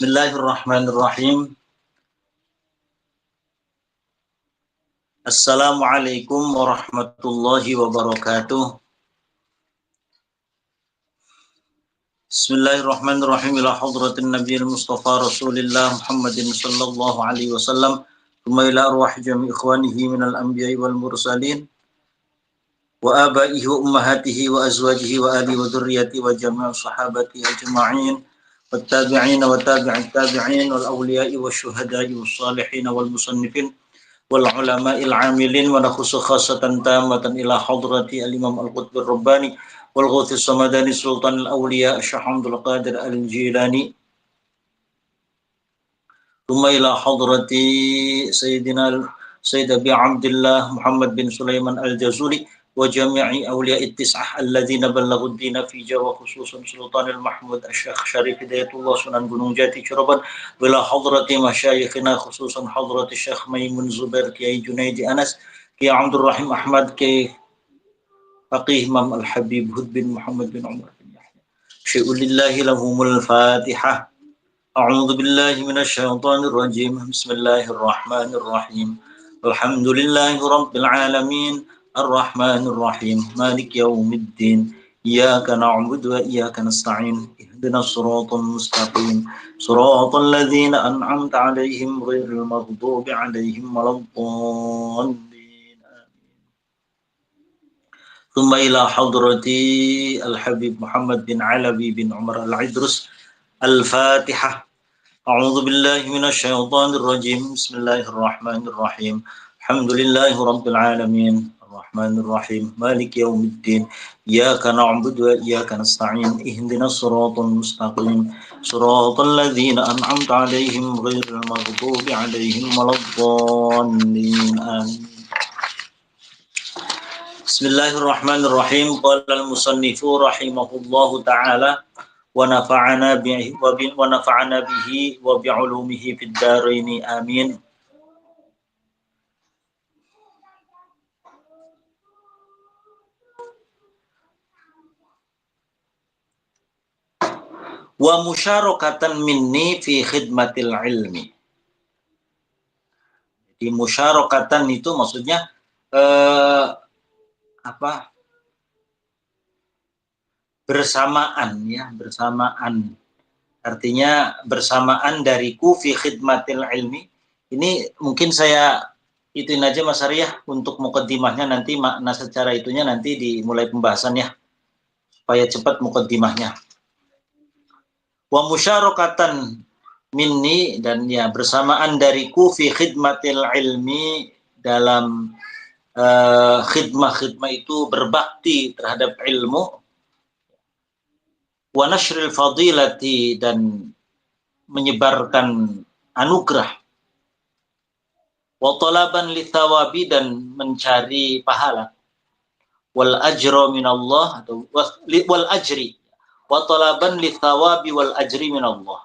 Bismillahirrahmanirrahim. Assalamualaikum warahmatullahi wabarakatuh. Bismillahirrahmanirrahim. Ila hadratin nabiyil mustafa rasulillah Muhammadin sallallahu alaihi wasallam. Thumma ila arwah jami' ikhwanihi minal anbiya'i wal mursalin wa abaihi wa ummahatihi wa azwajihi wa alihi wa dhurriyyati wa jami' sahabati ajma'in. والتابعين وتابع التابعين والأولياء والشهداء والصالحين والمصنفين والعلماء العاملين ونخص خاصة تامة إلى حضرة الإمام القطب الرباني والغوث الصمداني سلطان الأولياء الشيخ عبد القادر الجيلاني ثم إلى حضرة سيدنا سيد أبي عبد الله محمد بن سليمان الجزولي وجميع أولياء التسعة الذين بلغوا الدين في جوا خصوصا سلطان المحمود الشيخ شريف هداية الله سنن gunung jati Cirebon وإلى حضرة مشايخنا خصوصا حضرة الشيخ ميمون زبير كي جنيد أنس كي عبد الرحيم أحمد كي فقيه إمام الحبيب هد بن محمد بن عمر بن يحيى شيء لله لهم الفاتحة أعوذ بالله من الشيطان الرجيم بسم الله الرحمن الرحيم الحمد لله رب العالمين الرحمن الرحيم مالك يوم الدين إياك نعبد وإياك نستعين اهدنا الصراط المستقيم صراط الذين أنعمت عليهم غير المغضوب عليهم ولا الضالين ثم إلى حضرة الحبيب محمد بن علوي بن عمر العدرس الفاتحة أعوذ بالله من الشيطان الرجيم بسم الله الرحمن الرحيم الحمد لله رب العالمين الرحمن الرحيم مالك يوم الدين إياك نعبد وإياك نستعين اهدنا الصراط المستقيم صراط الذين أنعمت عليهم غير المغضوب عليهم ولا الضالين آمين بسم الله الرحمن الرحيم قال المصنف رحمه الله تعالى ونفعنا به وبعلومه في الدارين آمين. Wa musyarakatan minni fi khidmatil ilmi. Jadi musyarakatan itu maksudnya bersamaan ya, bersamaan. Artinya bersamaan dariku fi khidmatil ilmi. Ini mungkin saya ituin aja Mas Arya untuk muqaddimahnya, nanti makna secara itunya nanti dimulai pembahasannya supaya cepat muqaddimahnya. Wa musyarakatan minni, dan ya bersamaan dariku fi khidmatil ilmi, dalam khidmah itu berbakti terhadap ilmu, wa nashril fadilati, dan menyebarkan anugerah, wa talaban li thawabi, dan mencari pahala, wal ajra minallah, atau wal ajri, wa talaban li thawabi wal ajri minallah,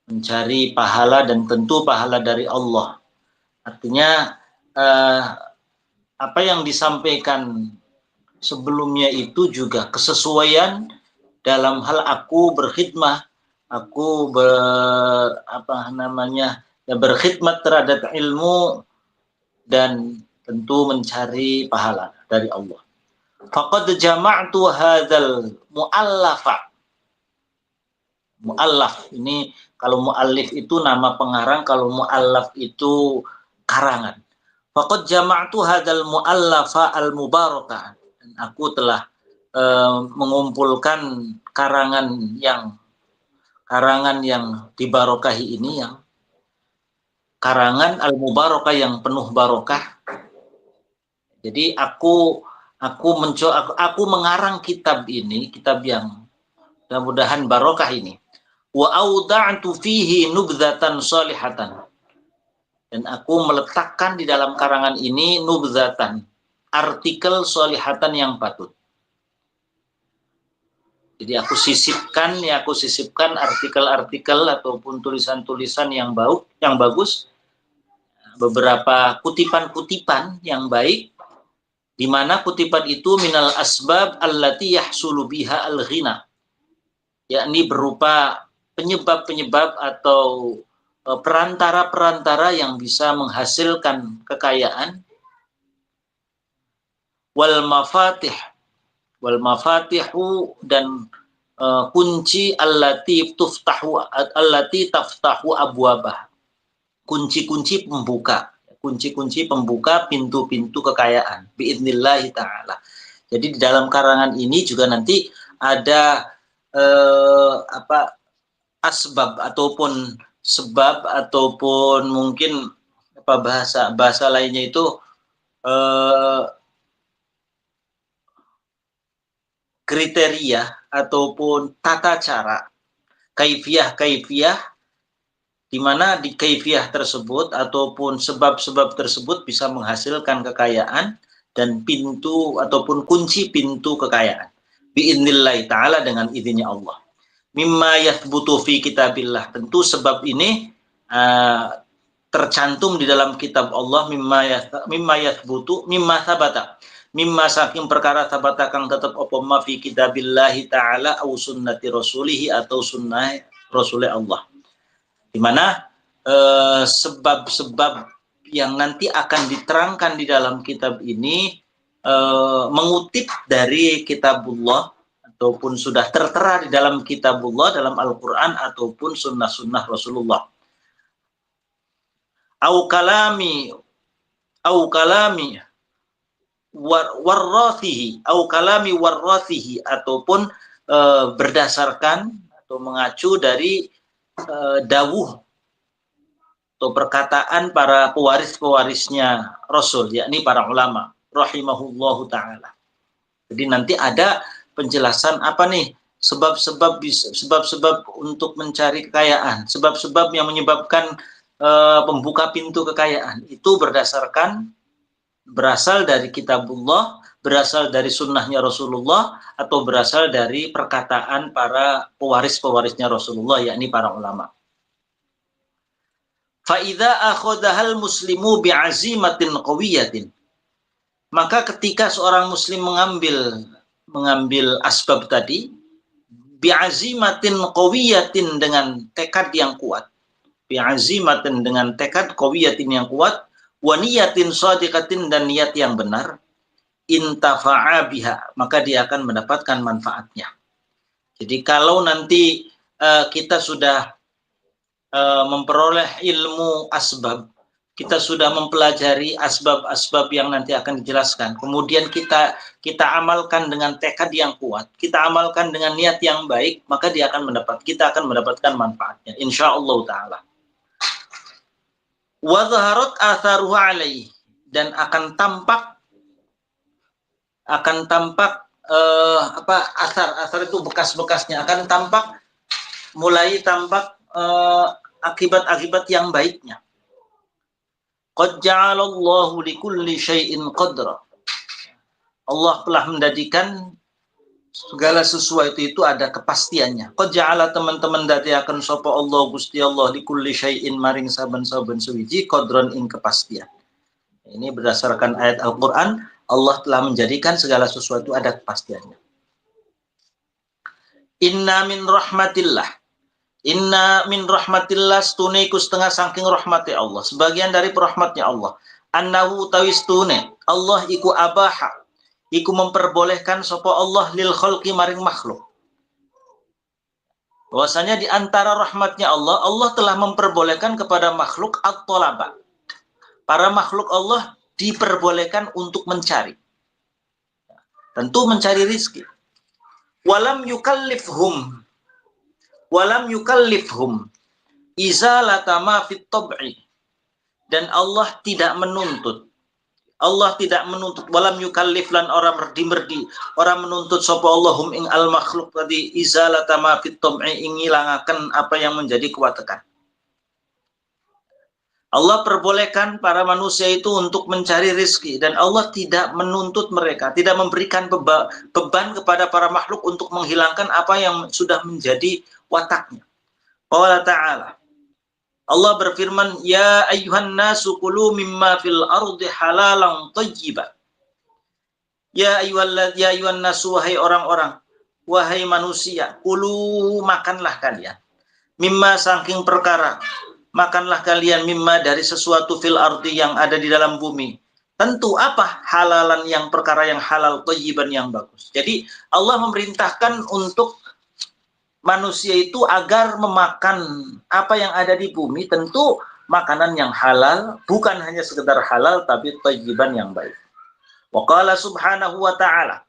mencari pahala dan tentu pahala dari Allah. Artinya apa yang disampaikan sebelumnya itu juga kesesuaian dalam hal aku berkhidmah, aku berkhidmat terhadap ilmu dan tentu mencari pahala dari Allah. Faqad jama'tu hadzal mu'allafa. Mu'allaf ini, kalau mu'allif itu nama pengarang, kalau mu'allaf itu karangan. Faqad jama'tu hadzal mu'allafa al-mubarakah. Dan aku telah mengumpulkan karangan yang dibarokahi ini, yang karangan al-mubarakah yang penuh barokah. Jadi aku mengarang kitab ini, kitab yang mudah-mudahan barokah ini. Wa auda'tu fihi nubdzatan salihatan. Dan aku meletakkan di dalam karangan ini nubdzatan, artikel salihatan yang patut. Jadi aku sisipkan artikel-artikel ataupun tulisan-tulisan yang bagus, beberapa kutipan-kutipan yang baik, di mana kutipan itu minal asbab allati yahsulu biha al-ghina, yakni berupa penyebab-penyebab atau perantara-perantara yang bisa menghasilkan kekayaan. Wal mafatihu dan kunci allati taftahu abwabah. Kunci-kunci pembuka pintu-pintu kekayaan biidznillah taala. Jadi di dalam karangan ini juga nanti ada asbab ataupun sebab ataupun mungkin bahasa lainnya itu kriteria ataupun tata cara kaifiyah di mana di kaifiyah tersebut ataupun sebab-sebab tersebut bisa menghasilkan kekayaan dan pintu ataupun kunci pintu kekayaan biidznillah taala dengan izinnya Allah. Mimma yathbutu fi kitabillah, tentu sebab ini tercantum di dalam kitab Allah. Mimma yathbutu mimma sabata, mimma saking perkara sabata kang tetep apa ma fi kitabillahi taala au sunnati rasulihi atau sunnah rasul Allah, di mana sebab-sebab yang nanti akan diterangkan di dalam kitab ini mengutip dari kitabullah ataupun sudah tertera di dalam kitabullah, dalam Al-Quran ataupun sunnah-sunnah Rasulullah. Au kalami warrathihi ataupun berdasarkan atau mengacu dari dawuh atau perkataan para pewaris-pewarisnya Rasul, yakni para ulama rahimahullahu ta'ala. Jadi nanti ada penjelasan apa nih sebab-sebab untuk mencari kekayaan, sebab-sebab yang menyebabkan pembuka pintu kekayaan itu berasal dari kitabullah, berasal dari sunnahnya Rasulullah, atau berasal dari perkataan para pewaris-pewarisnya Rasulullah, yakni para ulama. Fa'idha akhodahal muslimu bi'azimatin qawiyatin, maka ketika seorang muslim mengambil asbab tadi, bi'azimatin qawiyatin dengan tekad yang kuat, bi'azimatin dengan tekad qawiyatin yang kuat, wa niyatin shadiqatin dan niat yang benar, intafa'a biha, maka dia akan mendapatkan manfaatnya. Jadi kalau nanti kita sudah memperoleh ilmu asbab, kita sudah mempelajari asbab-asbab yang nanti akan dijelaskan, kemudian kita amalkan dengan tekad yang kuat, kita amalkan dengan niat yang baik, maka kita akan mendapatkan manfaatnya insyaallah taala. Wa dhaharat atharuhu alaihi, dan akan tampak asar itu bekas-bekasnya akan mulai tampak akibat-akibat yang baiknya. Qad ja'alallahu likulli syai'in qadra, Allah telah menjadikan segala sesuatu itu ada kepastiannya. Qad ja'ala teman-teman dadiaken sapa Allah Gusti Allah likulli syai'in maring saben-saben suwiji qadron ing kepastian. Ini berdasarkan ayat Al-Qur'an, Allah telah menjadikan segala sesuatu ada kepastiannya. Inna min rahmatillah stune iku setengah saking rahmati Allah, sebagian dari rahmatnya Allah. Annahu tawistune Allah iku abaha, iku memperbolehkan sapa Allah lil khalqi maring makhluk. Bahwasanya di antara rahmatnya Allah, Allah telah memperbolehkan kepada makhluk at-talaba. Para makhluk Allah diperbolehkan untuk mencari. Tentu mencari rizki. Walam yukallifhum izalata ma fit tab'i, dan Allah tidak menuntut walam yukallif lan orang menuntut sapa Allahum ing al makhluk tadi izalata ma fit tab'i, ing ngilangaken apa yang menjadi kewatekan. Allah perbolehkan para manusia itu untuk mencari rizki, dan Allah tidak menuntut mereka, tidak memberikan beban kepada para makhluk untuk menghilangkan apa yang sudah menjadi wataknya. Qala ta'ala, Allah berfirman, ya ayyuhan nasu kulu mimma fil ardi halalan thayyiba. Ya ayyuhan nasu, wahai orang-orang, wahai manusia, kulu makanlah kalian, mimma saking perkara, makanlah kalian mimma dari sesuatu fil ardi yang ada di dalam bumi. Tentu apa? Halalan yang perkara yang halal, thayyiban yang bagus. Jadi Allah memerintahkan untuk manusia itu agar memakan apa yang ada di bumi, tentu makanan yang halal, bukan hanya sekedar halal tapi thayyiban yang baik. Wa qala subhanahu wa ta'ala,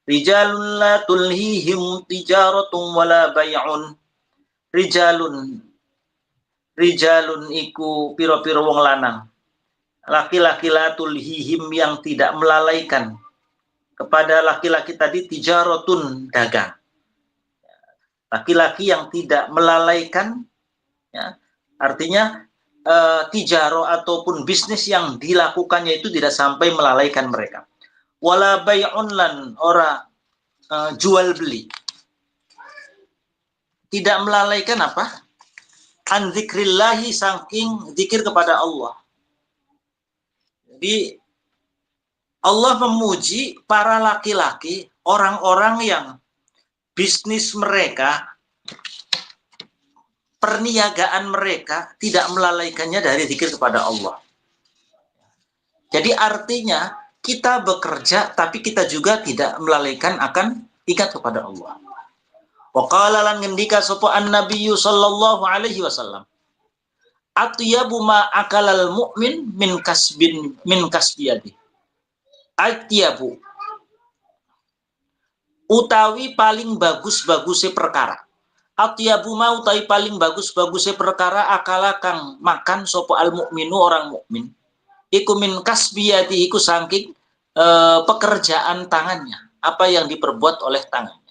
rijalun la tulhihim tijaratun wala bay'un. Rijalun iku piro-piro wong lanang, laki-laki la tulhihim yang tidak melalaikan kepada laki-laki tadi, tijaratun dagang, laki-laki yang tidak melalaikan, ya, artinya tijaro ataupun bisnis yang dilakukannya itu tidak sampai melalaikan mereka. Wala bay'un lan ora jual beli, tidak melalaikan apa? An dzikrillahi, saking zikir kepada Allah. Jadi Allah memuji para laki-laki, orang-orang yang bisnis mereka, perniagaan mereka tidak melalaikannya dari zikir kepada Allah. Jadi artinya kita bekerja tapi kita juga tidak melalaikan akan ingat kepada Allah. Wa qala lan ngendika sapa an-nabiyyu sallallahu alaihi wasallam, atyabu ma akalal mu'min min kasbiyadi. Atyabu utawi paling bagus-bagusnya perkara. Atyabu ma utawi paling bagus-bagusnya perkara akala kang makan sapa al mukminu orang mukmin. Iku min kasbiyadi, iku saking pekerjaan tangannya, apa yang diperbuat oleh tangannya.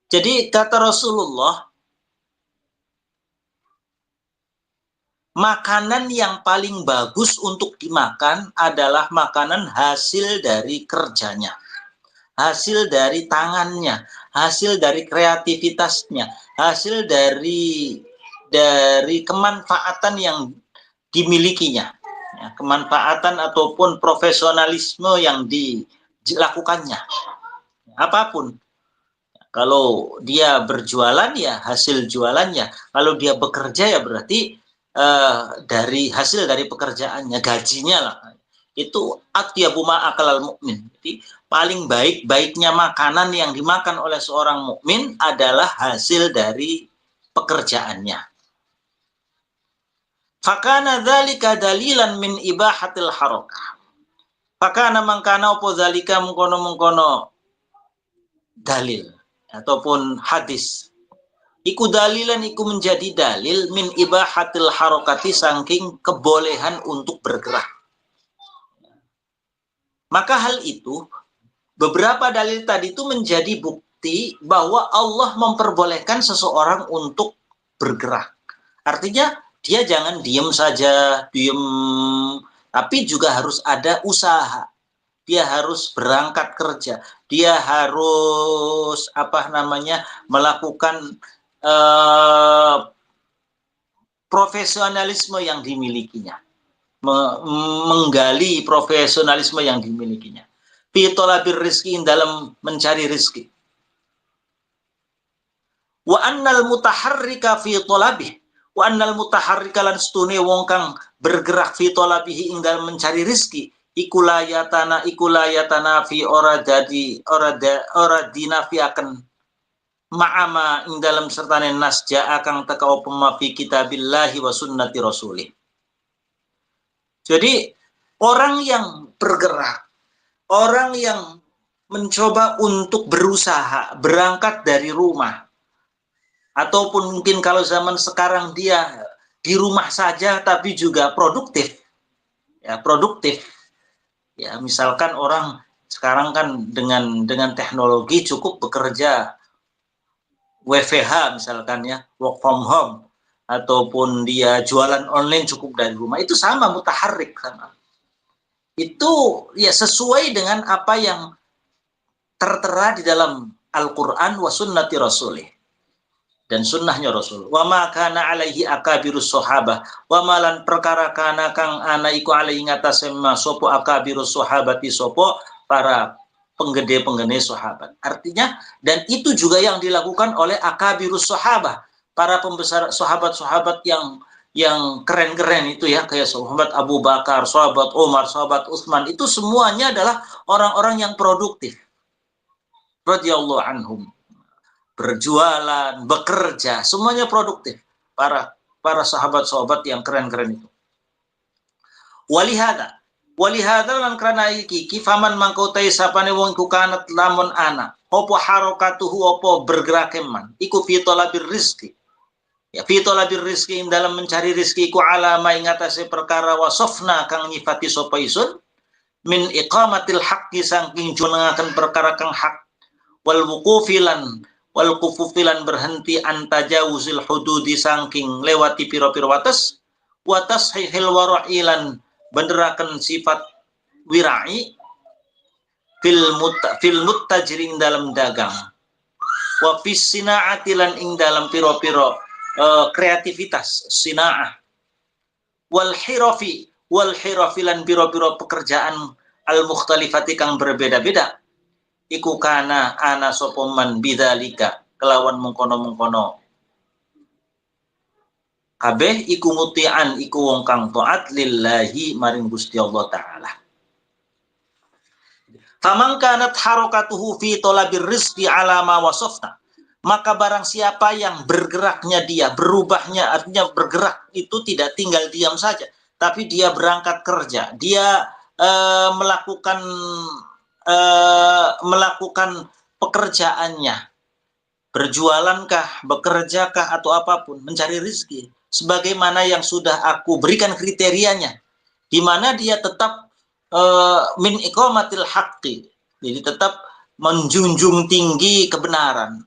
Jadi kata Rasulullah, makanan yang paling bagus untuk dimakan adalah makanan hasil dari kerjanya, hasil dari tangannya, hasil dari kreativitasnya, hasil dari kemanfaatan yang dimilikinya, ya, kemanfaatan ataupun profesionalisme yang dilakukannya, apapun. Kalau dia berjualan ya hasil jualannya, kalau dia bekerja ya berarti dari hasil dari pekerjaannya, gajinya lah. Itu atyabu ma akalal mukmin. Jadi paling baik-baiknya makanan yang dimakan oleh seorang mukmin adalah hasil dari pekerjaannya. Fakana dzalika dalilan min ibahatil harakah. Fakana mangkana opo dzalika mengkono-mengkono dalil ataupun hadis, iku dalilan, iku menjadi dalil min ibahatil harokati, saking kebolehan untuk bergerak. Maka hal itu, beberapa dalil tadi itu menjadi bukti bahwa Allah memperbolehkan seseorang untuk bergerak. Artinya dia jangan diem saja, tapi juga harus ada usaha. Dia harus berangkat kerja, dia harus melakukan profesionalisme yang dimilikinya, menggali profesionalisme yang dimilikinya. Fi thalabir rizki, dalam mencari rizki. Wa annal mutaharrika fi thalabih, wa annal mutaharrika lan stune wong kang bergerak fi thalabihi ing dalam mencari rizki. Ikulayatana fi ora dinafi akan ma'ama ing dalam sertane nas ja'a kang teka opema fi kitabillahi wa sunnati rasulih. Jadi orang yang bergerak, orang yang mencoba untuk berusaha, berangkat dari rumah, ataupun mungkin kalau zaman sekarang dia di rumah saja tapi juga produktif. Ya, produktif. Ya, misalkan orang sekarang kan dengan teknologi cukup bekerja WFH misalkan, ya, work from home, ataupun dia jualan online cukup dari rumah, itu sama, mutaharrik sama. Itu ya sesuai dengan apa yang tertera di dalam Al-Qur'an wa sunnati rasulih, dan sunnahnya Rasul. Wa ma kana alaihi akabirus sahabah, wa malan perkara kana kang ana iku alaihi ngatasé sopo akabirus sahabati, sopo para penggede-penggede sahabat. Artinya, dan itu juga yang dilakukan oleh akabirus sahabah, para pembesar sahabat-sahabat yang keren-keren itu ya, kayak sahabat Abu Bakar, sahabat Umar, sahabat Utsman, itu semuanya adalah orang-orang yang produktif. Radhiyallahu anhum. Berjualan, bekerja, semuanya produktif. Para sahabat-sahabat yang keren-keren itu. Walihada lan karena iki faman mangkotai sapane wong iku kanat lamun ana opo harokatuhu opo bergerak man iku fi talabir rizki. Ya fi talabir rizki dalam mencari rizki iku alama ing atase perkara wasofna kang nyifati sapa isun min iqamatil haqqi saking junengaken perkara kang hak wal wuqufilan wal kufufilan berhenti antajawuzil hududi saking lewati piro-piro wates wa tashihil wara'ilan beneraken sifat wirai fil muttajirin dalam dagang wa fis sinaati lan ing dalam piro-piro kreativitas sinaah wal hirafi lan piro-piro pekerjaan al mukhtalifati kang berbeda-beda iku kana ana sapa man bidzalika kelawan mengkono-mengkono kabeh iku mutian iku wong kang taat lillahi maring Gusti Allah taala. Faman kanat harakatuhu fi talabir rizqi ala ma wasafna, maka barang siapa yang bergeraknya dia, berubahnya artinya bergerak itu tidak tinggal diam saja, tapi dia berangkat kerja, dia melakukan pekerjaannya, berjualankah, bekerjakah atau apapun, mencari rezeki sebagaimana yang sudah aku berikan kriterianya, di mana dia tetap min iqamatil haqqi, jadi tetap menjunjung tinggi kebenaran,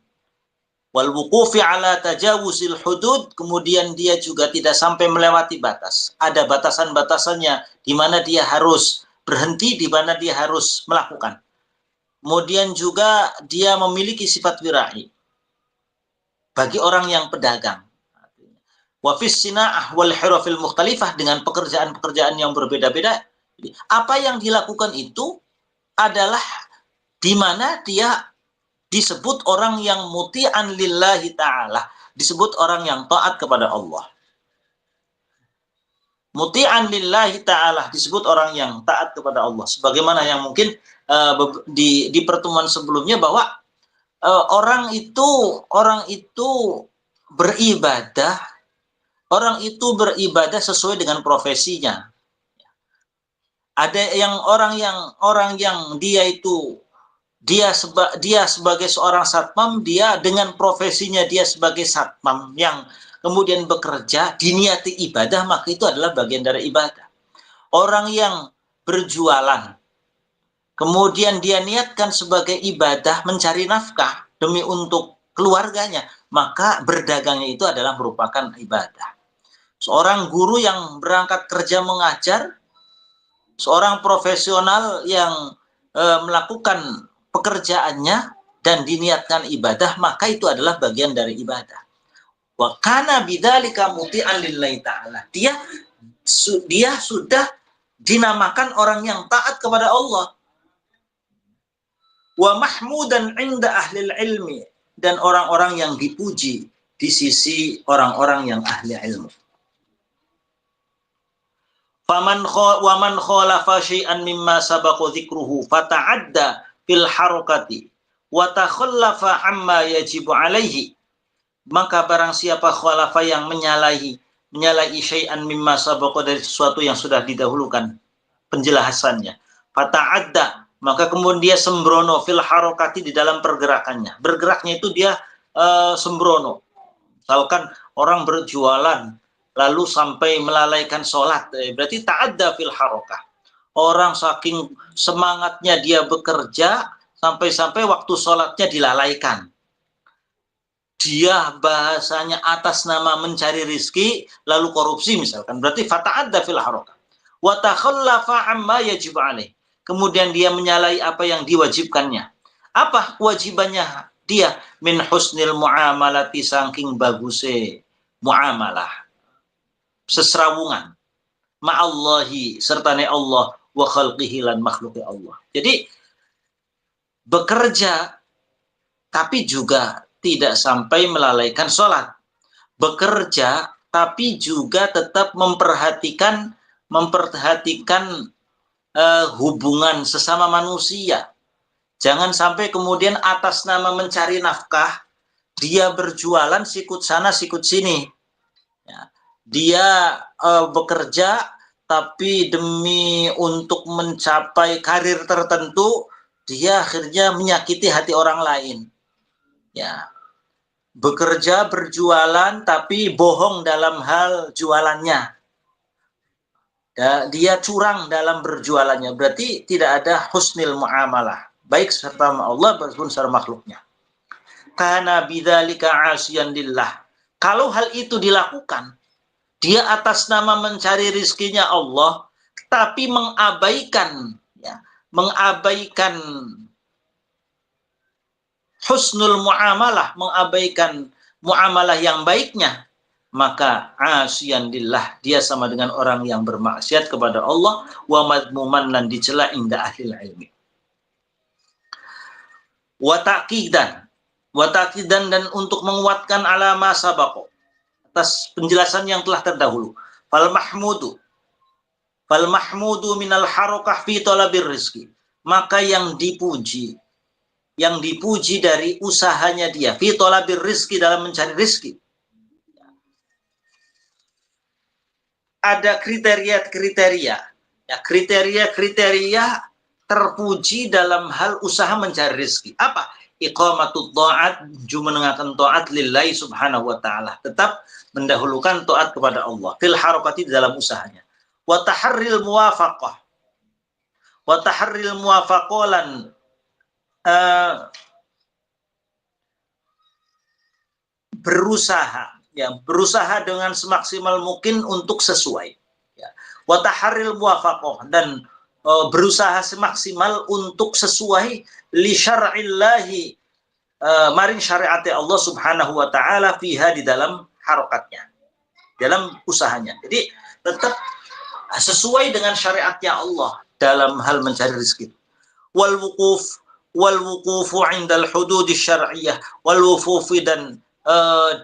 wal wuqufi ala tajawuzil hudud, kemudian dia juga tidak sampai melewati batas, ada batasan-batasannya di mana dia harus berhenti, di mana dia harus melakukan. Kemudian juga dia memiliki sifat wirai bagi orang yang pedagang. Wafis sina'ah wal hirafil mukhtalifah, dengan pekerjaan-pekerjaan yang berbeda-beda. Apa yang dilakukan itu adalah di mana dia disebut orang yang muti'an lillahi ta'ala, disebut orang yang taat kepada Allah. Muti'an lillahi ta'ala, disebut orang yang taat kepada Allah. Sebagaimana yang mungkin di pertemuan sebelumnya bahwa orang itu beribadah, sesuai dengan profesinya. Ada orang yang dia sebagai seorang satpam, dia dengan profesinya dia sebagai satpam yang kemudian bekerja diniati ibadah, maka itu adalah bagian dari ibadah. Orang yang berjualan kemudian dia niatkan sebagai ibadah mencari nafkah demi untuk keluarganya, maka berdagangnya itu adalah merupakan ibadah. Seorang guru yang berangkat kerja mengajar, seorang profesional yang melakukan pekerjaannya dan diniatkan ibadah, maka itu adalah bagian dari ibadah. Wa kana bidzalika muti'an lillahi ta'ala. Dia sudah dinamakan orang yang taat kepada Allah. Wa mahmudan 'inda ahlil ilmi, dan orang-orang yang dipuji di sisi orang-orang yang ahli ilmu. Waman khalafa syai'an mimma sabaqa dzikruhu fata'adda fil harakati wa takhallafa amma yajibu alaihi, maka barang siapa khalafa yang menyalahi syai'an mimma sabaqa, dari sesuatu yang sudah didahulukan penjelasannya, fata'adda, maka kemudian dia sembrono fil harakati, di dalam pergerakannya. Bergeraknya itu dia sembrono. Misalkan orang berjualan lalu sampai melalaikan sholat, berarti ta'adda fil harakah. Orang saking semangatnya dia bekerja sampai waktu sholatnya dilalaikan. Dia bahasanya atas nama mencari rizki lalu korupsi misalkan, berarti fata'adda fil harakah. Wa takhallafa amma yajib alaih, kemudian dia menyalahi apa yang diwajibkannya. Apa kewajibannya dia? Min husnil muamalati, saking bagusnya muamalah, sesrawungan, ma'allahi, sertane Allah, wa khalqihi, lan makhluki Allah. Jadi bekerja tapi juga tidak sampai melalaikan sholat, bekerja tapi juga tetap memperhatikan hubungan sesama manusia. Jangan sampai kemudian atas nama mencari nafkah dia berjualan sikut sana sikut sini. Ya. Dia bekerja tapi demi untuk mencapai karir tertentu dia akhirnya menyakiti hati orang lain. Ya. Bekerja berjualan tapi bohong dalam hal jualannya. Ya, dia curang dalam berjualannya, berarti tidak ada husnil muamalah, baik serta Allah maupun serta makhluknya. Kana bidzalika asiyan lillah. Kalau hal itu dilakukan, dia atas nama mencari rizkinya Allah, tapi mengabaikan husnul muamalah, mengabaikan muamalah yang baiknya, maka asyan lillah, dia sama dengan orang yang bermaksiat kepada Allah, wa madmuman, dan dicela inda ahli ilmi. Wa taqidan dan untuk menguatkan alama sabaqo, atas penjelasan yang telah terdahulu. Fal mahmudu minal harakah fi talabir rizki, maka yang dipuji dari usahanya dia fi talabir rizki, dalam mencari rizki. Ada kriteria terpuji dalam hal usaha mencari rezeki. Apa? Iqamatul ta'at, menegakkan taat lillahi subhanahu wa ta'ala, tetap mendahulukan taat kepada Allah fil harakati, dalam usahanya. Wa taharril muwafaqah berusaha dengan semaksimal mungkin untuk sesuai, ya. Wa taharril muwafaqah, dan berusaha semaksimal untuk sesuai li syar'illahi, maring syariat Allah subhanahu wa ta'ala, fiha, di dalam harokatnya, dalam usahanya. Jadi tetap sesuai dengan syariatnya Allah dalam hal mencari rezeki. Wal wuqufu 'indal hudud syar'iyyah, wal wuqufi, dan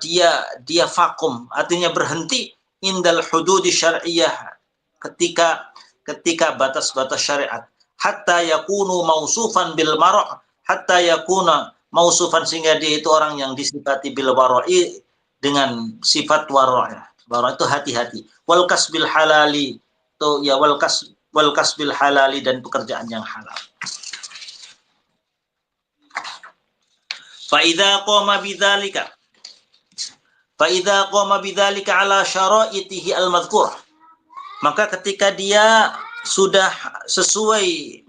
dia vakum, artinya berhenti, indal hududi syar'iyyah, ketika batas-batas syariat, hatta yakunu mausufan bil mar', hatta yakuna mausufan, sehingga dia itu orang yang disifati bil wara'i, dengan sifat wara'. Wara' itu hati-hati. Wal kasbil halali, itu ya wal kasbil halali, dan pekerjaan yang halal. Fa idza qama bidzalika ala syara'itihi al-madhkurah, maka ketika dia sudah sesuai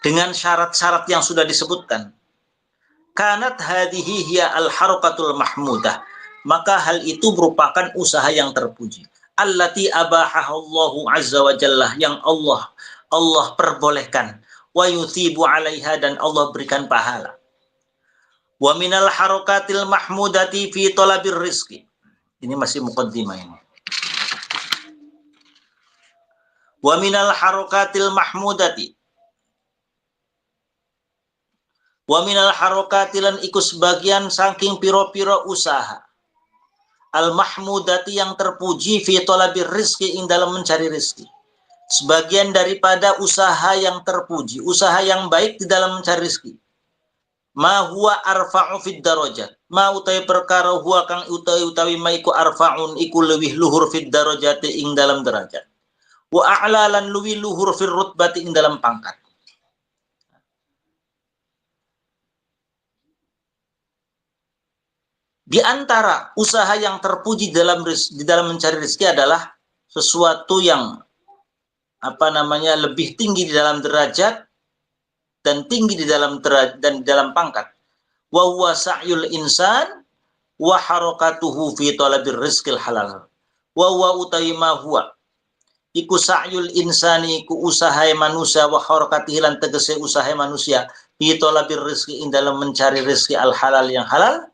dengan syarat-syarat yang sudah disebutkan, kanat hadhihi hiya al-harakatul mahmudah, maka hal itu merupakan usaha yang terpuji, allati abahahallahu azza wa jalla, yang Allah perbolehkan, wa yuthibu 'alaiha, dan Allah berikan pahala. Wa minal harakatil mahmudati fi talabir rizki. Ini masih muqaddimah ini. Wa minal harakatil mahmudati. Wa minal harakatilan, iku sebagian saking piro-piro usaha. Al mahmudati, yang terpuji, fi talabir rizki, ing dalam mencari rizki. Sebagian daripada usaha yang terpuji, usaha yang baik di dalam mencari rizki. Ma huwa arfa'u fid darajat, ma utawi perkara huwa kang utawi ma iku arfa'un, iku lewih luhur fid darajati, ing dalam derajat. Wa a'lalan, luwih luhur fir rutbati, ing dalam pangkat. Di antara usaha yang terpuji di dalam mencari rezeki adalah sesuatu yang lebih tinggi di dalam derajat dan tinggi di dalam pangkat. Wa huwa sa'yul insan wa harakatuhu fi talabir rizqil halal. Wa huwa utawi ma huwa iku sa'yul insani, iku usaha manusia, wa harakatihi, lan tegese usaha manusia, fi talabir rizqi, ing dalam mencari rezeki al halal, yang halal,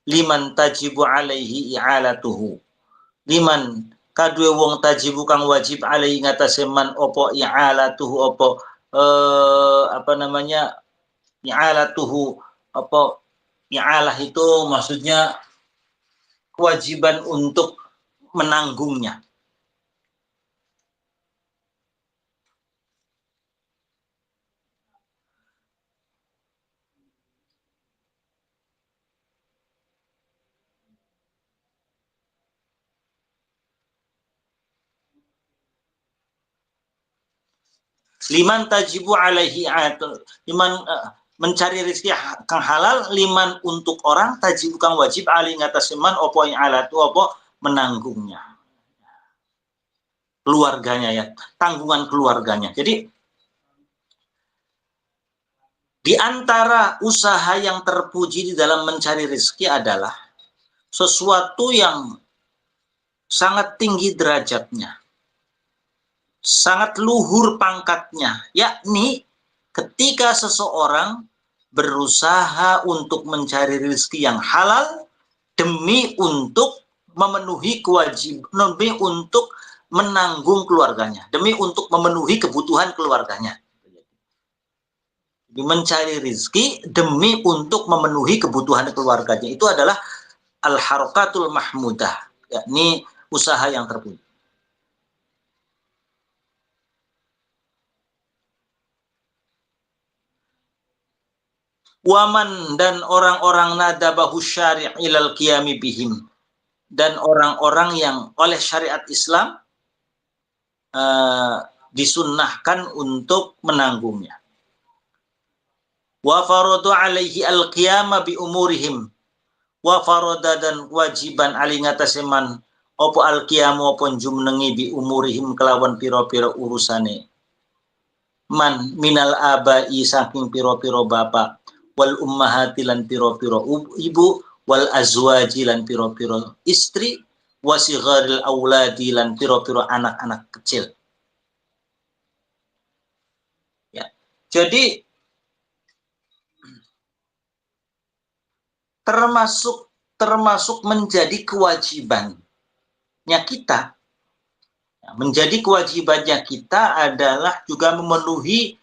liman tajibu alaihi i'alatuhu, liman kadue wong tajibu kang wajib alaihi ngatasé man opo i'alatuhu, opo i'alatuhu, apa I'alah itu maksudnya kewajiban untuk menanggungnya. Liman tajibu alaihi mencari rezeki kang halal liman untuk orang tajibu kang wajib alih ngatas iman opo yang alatu opo menanggungnya, keluarganya ya, tanggungan keluarganya. Jadi di antara usaha yang terpuji di dalam mencari rezeki adalah sesuatu yang sangat tinggi derajatnya, sangat luhur pangkatnya, yakni ketika seseorang berusaha untuk mencari rezeki yang halal demi untuk memenuhi kewajiban, demi untuk menanggung keluarganya, demi untuk memenuhi kebutuhan keluarganya. Mencari rezeki demi untuk memenuhi kebutuhan keluarganya itu adalah al-harakatul mahmudah, yakni usaha yang terpuji. Waman dan orang-orang nadabahu syari' ilal qiyami bihim, dan orang-orang yang oleh syariat Islam disunnahkan untuk menanggungnya. Wa faradu alaihi al-qiyama bi umurihim, wa farada dan wajiban ali ngataseman opo al-qiyamu opo jumnengi bi umurihim kelawan piro-piro urusane man minal abai saking piro-piro bapak wal ummahati lan piro-piro ibu wal azwaji lan piro-piro istri wasigharil auladi lan piro-piro anak-anak kecil. Ya. Jadi termasuk menjadi kewajibannya kita. Menjadi kewajibannya kita adalah juga memenuhi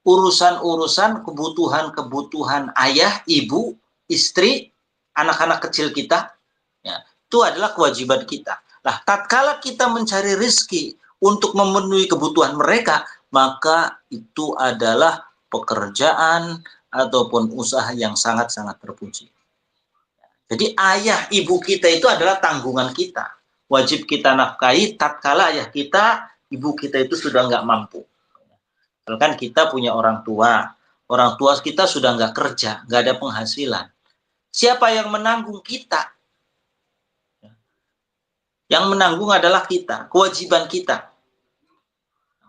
urusan-urusan kebutuhan-kebutuhan ayah, ibu, istri, anak-anak kecil kita, ya, itu adalah kewajiban kita. Nah, tatkala kita mencari rezeki untuk memenuhi kebutuhan mereka, maka itu adalah pekerjaan ataupun usaha yang sangat-sangat terpuji. Jadi ayah, ibu kita itu adalah tanggungan kita. Wajib kita nafkahi tatkala ayah kita, ibu kita itu sudah nggak mampu. Kan kita punya orang tua kita sudah nggak kerja, nggak ada penghasilan. Siapa yang menanggung kita? Yang menanggung adalah kita, kewajiban kita.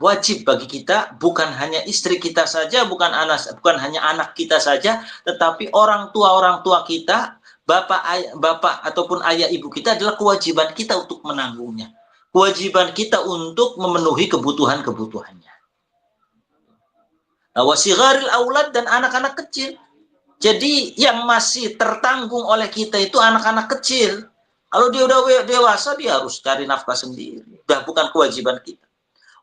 Wajib bagi kita, bukan hanya istri kita saja, bukan hanya anak kita saja, tetapi orang tua kita, bapak ataupun ayah ibu kita adalah kewajiban kita untuk menanggungnya. Kewajiban kita untuk memenuhi kebutuhannya. Wasigharil aulad dan anak-anak kecil. Jadi yang masih tertanggung oleh kita itu anak-anak kecil. Kalau dia udah dewasa, dia harus cari nafkah sendiri. Udah bukan kewajiban kita.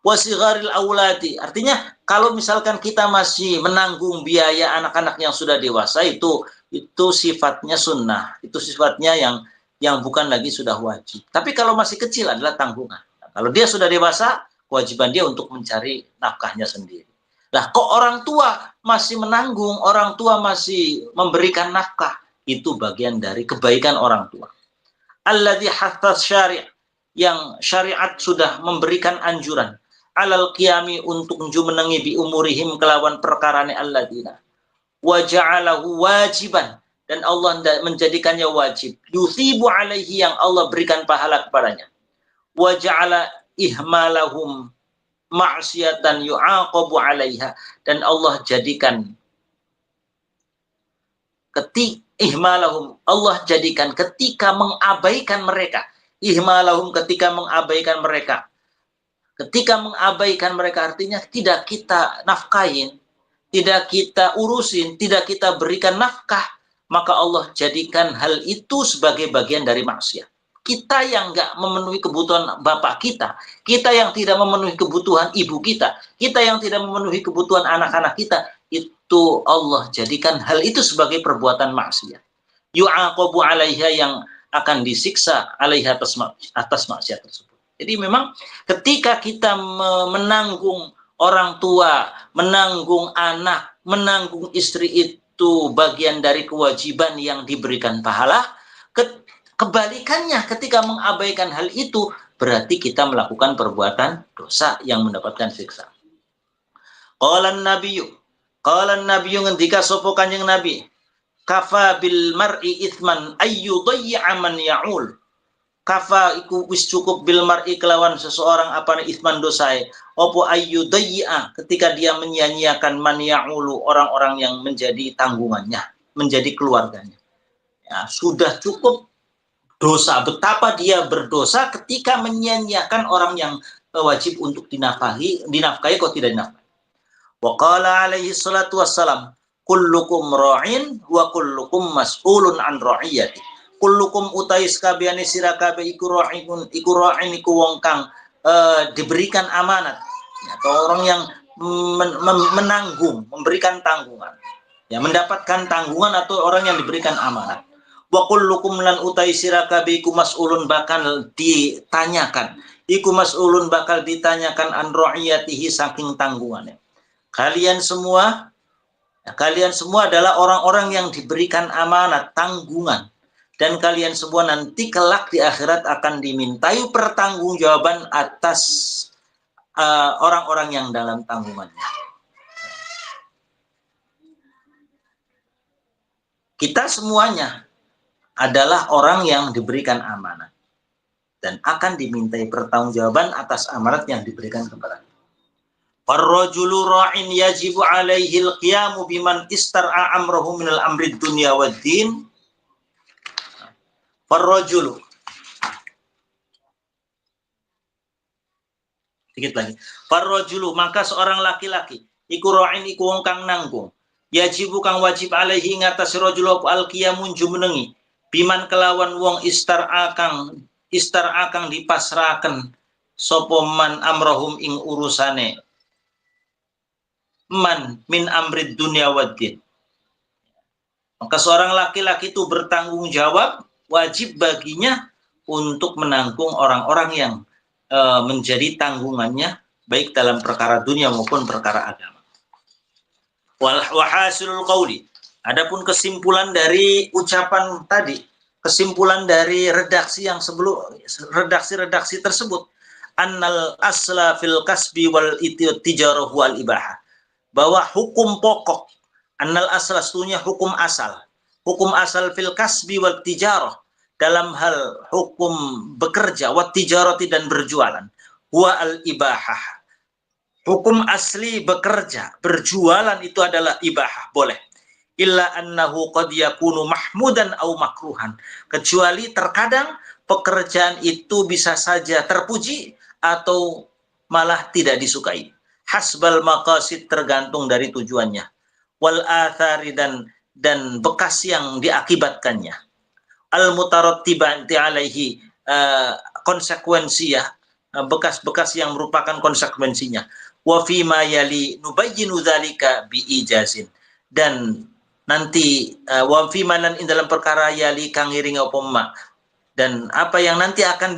Wasigharil auladi, artinya kalau misalkan kita masih menanggung biaya anak-anak yang sudah dewasa, itu sifatnya sunnah. Itu sifatnya yang bukan lagi sudah wajib. Tapi kalau masih kecil adalah tanggungan. Kalau dia sudah dewasa, kewajiban dia untuk mencari nafkahnya sendiri. Nah, kok orang tua masih menanggung, orang tua masih memberikan nafkah, itu bagian dari kebaikan orang tua. Alladzi hathas syari', yang syariat sudah memberikan anjuran, alal qiyami untuk menjumenengi bi umurihim kelawan perkarane alladzina. Wa ja'alahu wajiban, dan Allah menjadikannya wajib. Yuthibu alaihi, yang Allah berikan pahala kepadanya. Wa ja'ala ihmalahum ma'siyatan yu'aqabu 'alaiha, dan Allah jadikan ihmalahum, Allah jadikan ketika mengabaikan mereka, ihmalahum ketika mengabaikan mereka artinya tidak kita nafkahin, tidak kita urusin, tidak kita berikan nafkah, maka Allah jadikan hal itu sebagai bagian dari maksiat. Kita yang nggak memenuhi kebutuhan bapak kita yang tidak memenuhi kebutuhan ibu kita yang tidak memenuhi kebutuhan anak-anak kita, itu Allah jadikan hal itu sebagai perbuatan maksiat. yu'aqabu 'alaiha, yang akan disiksa 'alaiha, atas maksiat tersebut. Jadi memang ketika kita menanggung orang tua, menanggung anak, menanggung istri, itu bagian dari kewajiban yang diberikan pahala. Kebalikannya, ketika mengabaikan hal itu, berarti kita melakukan perbuatan dosa yang mendapatkan siksa. Qala an-nabiyyu ngendika sapa Kanjeng Nabi, kafa bil mar'i ithman ayyudayya man ya'ul. Kafa iku wis cukup bil mar'i kelawan seseorang apane ithman dosae, opo ayyudayya, ketika dia menyia-nyiakan man ya'ulu, orang-orang yang menjadi tanggungannya, menjadi keluarganya. Ya, sudah cukup dosa, betapa dia berdosa ketika menyia-nyiakan orang yang wajib untuk dinafkahi kok tidak dinafkahi. Wa qala alaihi salatu wassalam, kullukum ra'in wa kullukum mas'ulun an ra'iyati. Kullukum utais kabehane sira kabeh iku ra'in iku wong kang diberikan amanat, atau orang yang menanggung, memberikan tanggungan, ya, mendapatkan tanggungan, atau orang yang diberikan amanat. Wa kullukum lan utai sira kabeh iku mas'ulun, bakal ditanyakan, iku mas'ulun bakal ditanyakan an ra'iyatihi, saking tanggungannya. Kalian semua adalah orang-orang yang diberikan amanat, tanggungan, dan kalian semua nanti kelak di akhirat akan dimintai pertanggungjawaban atas orang-orang yang dalam tanggungannya. Kita semuanya adalah orang yang diberikan amanat dan akan dimintai pertanggungjawaban atas amanat yang diberikan kepada kita. Farrajulu ra'in yajibu alaihi al-qiyamu biman istar'a amrahu minal amrid dunya wad-din. Farrajulu, sedikit lagi. Farrajulu, maka seorang laki-laki iku ra'in iku wong kang nanggung, yajibu kang wajib alaihi ngatasi rajul al-qiyamun jumenengi biman kelawan wong istar'a kang dipasrahaken sapa man amrahum ing urusane man min amrid dunya waddin. Maka seorang laki-laki itu bertanggung jawab, wajib baginya untuk menanggung orang-orang yang menjadi tanggungannya, baik dalam perkara dunia maupun perkara agama. Wahasilul qauli, adapun kesimpulan dari ucapan tadi, kesimpulan dari redaksi yang sebelum, redaksi tersebut, annal asla fil kasbi wal tijarah wal ibahah, bahwa hukum pokok, annal asal, sesungguhnya hukum asal fil kasbi wat tijarah, dalam hal hukum bekerja, wat tijarati, dan berjualan, huwa al ibahah, hukum asli bekerja, berjualan itu adalah ibahah, boleh. Illa annahu qad yakunu mahmudan au makruhan, kecuali terkadang pekerjaan itu bisa saja terpuji atau malah tidak disukai. Hasbal maqasid, tergantung dari tujuannya. Wal athari, dan bekas yang diakibatkannya. Al mutarattibati alaihi, konsekuensi, ya, bekas-bekas yang merupakan konsekuensinya. Wa fi ma yali nubayyinu dzalika bi ijazin, dan nanti wa fi manan dalam perkara yali kang iring apa ma, dan apa yang nanti akan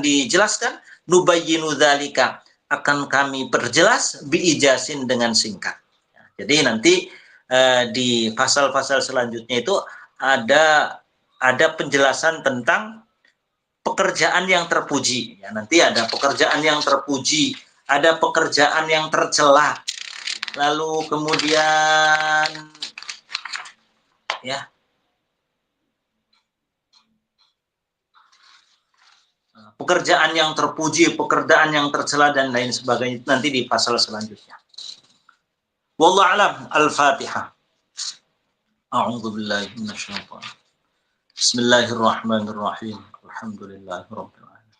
dijelaskan, nubayyinu dzalika, akan kami perjelas biijazin, dengan singkat. Jadi nanti di pasal-pasal selanjutnya itu ada penjelasan tentang pekerjaan yang terpuji. Ya, nanti ada pekerjaan yang terpuji, ada pekerjaan yang tercela, lalu kemudian ya pekerjaan yang terpuji, pekerjaan yang tercela, dan lain sebagainya nanti di pasal selanjutnya. Wallahu a'lam. Al-Fatihah. A'udzu billahi minasyaitonir rajim. Bismillahirrahmanirrahim. Alhamdulillahirabbil alamin.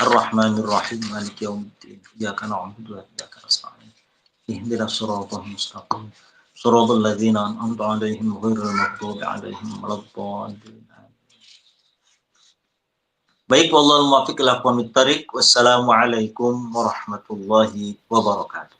Arrahmanir rahim. Maliki yaumiddin. Iyyaka na'budu wa iyyaka nasta'in. Ihdinas siratal mustaqim. Shiratal ladzina an'amta 'alaihim ghairil maghdubi 'alaihim waladdallin. Baik, wallahul muwaffiq ila aqwamit thariq. Wassalamualaikum warahmatullahi wabarakatuh.